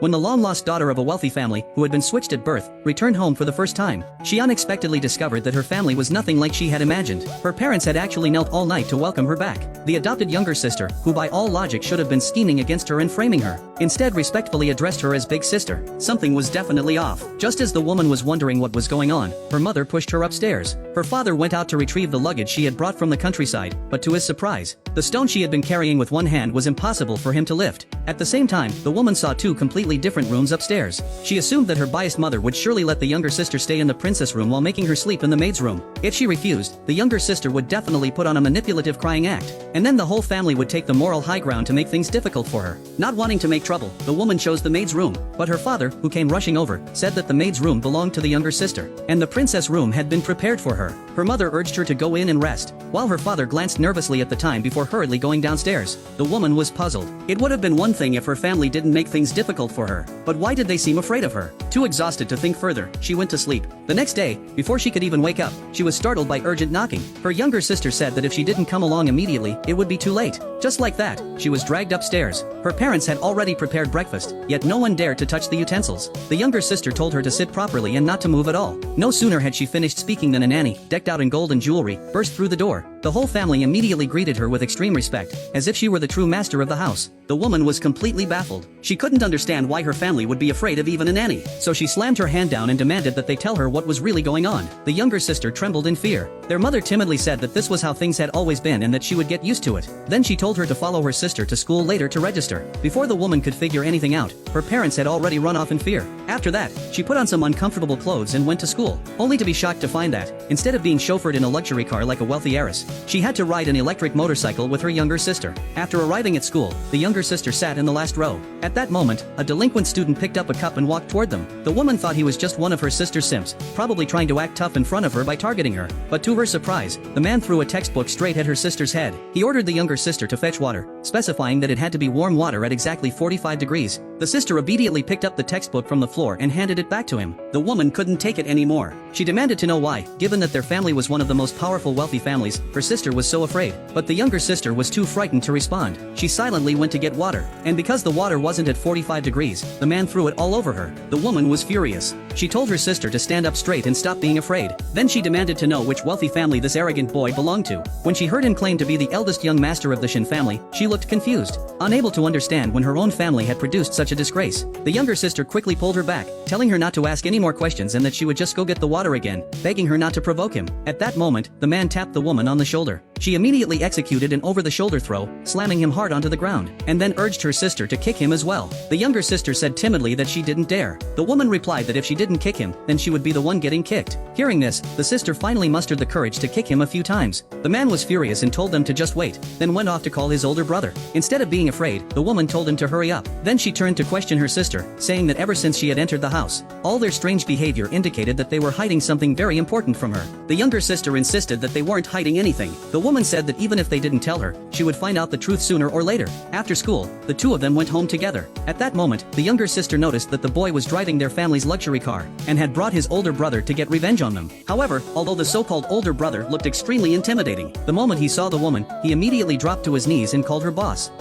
When the long-lost daughter of a wealthy family, who had been switched at birth, returned home for the first time, she unexpectedly discovered that her family was nothing like she had imagined. Her parents had actually knelt all night to welcome her back. The adopted younger sister, who by all logic should have been scheming against her and framing her, instead respectfully addressed her as big sister. Something was definitely off. Just as the woman was wondering what was going on, her mother pushed her upstairs. Her father went out to retrieve the luggage she had brought from the countryside, but to his surprise, the stone she had been carrying with one hand was impossible for him to lift. At the same time, the woman saw two completely different rooms upstairs. She assumed that her biased mother would surely let the younger sister stay in the princess room while making her sleep in the maid's room. If she refused, the younger sister would definitely put on a manipulative crying act, and then the whole family would take the moral high ground to make things difficult for her. Not wanting to make trouble, the woman chose the maid's room, but her father, who came rushing over, said that the maid's room belonged to the younger sister, and the princess room had been prepared for her. Her mother urged her to go in and rest, while her father glanced nervously at the time before hurriedly going downstairs. The woman was puzzled. It would have been one thing if her family didn't make things difficult for her, but why did they seem afraid of her? Too exhausted to think further, she went to sleep. The next day, before she could even wake up, she was startled by urgent knocking. Her younger sister said that if she didn't come along immediately, it would be too late. Just like that, she was dragged upstairs. Her parents had already prepared breakfast, yet no one dared to touch the utensils. The younger sister told her to sit properly and not to move at all. No sooner had she finished speaking than a nanny, decked out in gold and jewelry, burst through the door. The whole family immediately greeted her with extreme respect, as if she were the true master of the house. The woman was completely baffled. She couldn't understand why her family would be afraid of even a nanny, so she slammed her hand down and demanded that they tell her what was really going on. The younger sister trembled in fear. Their mother timidly said that this was how things had always been and that she would get used to it. Then she told her to follow her sister to school later to register. Before the woman could figure anything out, her parents had already run off in fear. After that, she put on some uncomfortable clothes and went to school, only to be shocked to find that, instead of being chauffeured in a luxury car like a wealthy heiress, she had to ride an electric motorcycle with her younger sister. After arriving at school, the younger sister sat in the last row. At that moment, a delinquent student picked up a cup and walked toward them. The woman thought he was just one of her sister's simps, probably trying to act tough in front of her by targeting her. But to her surprise, the man threw a textbook straight at her sister's head. He ordered the younger sister to fetch water, specifying that it had to be warm water at exactly 45 degrees. The sister immediately picked up the textbook from the floor and handed it back to him. The woman couldn't take it anymore. She demanded to know why, given that their family was one of the most powerful wealthy families, her sister was so afraid. But the younger sister was too frightened to respond. She silently went to get water, and because the water wasn't at 45 degrees, the man threw it all over her. The woman was furious. She told her sister to stand up straight and stop being afraid. Then she demanded to know which wealthy family this arrogant boy belonged to. When she heard him claim to be the eldest young master of the Shin family, she looked confused, unable to understand when her own family had produced such a disgrace. The younger sister quickly pulled her back, telling her not to ask any more questions and that she would just go get the water again, begging her not to provoke him. At that moment, the man tapped the woman on the shoulder. She immediately executed an over-the-shoulder throw, slamming him hard onto the ground, and then urged her sister to kick him as well. The younger sister said timidly that she didn't dare. The woman replied that if she didn't kick him, then she would be the one getting kicked. Hearing this, the sister finally mustered the courage to kick him a few times. The man was furious and told them to just wait, then went off to call his older brother. Instead of being afraid, the woman told him to hurry up. Then she turned to question her sister, saying that ever since she had entered the house, all their strange behavior indicated that they were hiding something very important from her. The younger sister insisted that they weren't hiding anything. The woman said that even if they didn't tell her, she would find out the truth sooner or later. After school, the two of them went home together. At that moment, the younger sister noticed that the boy was driving their family's luxury car, and had brought his older brother to get revenge on them. However, although the so-called older brother looked extremely intimidating, the moment he saw the woman, he immediately dropped to his knees and called her boss.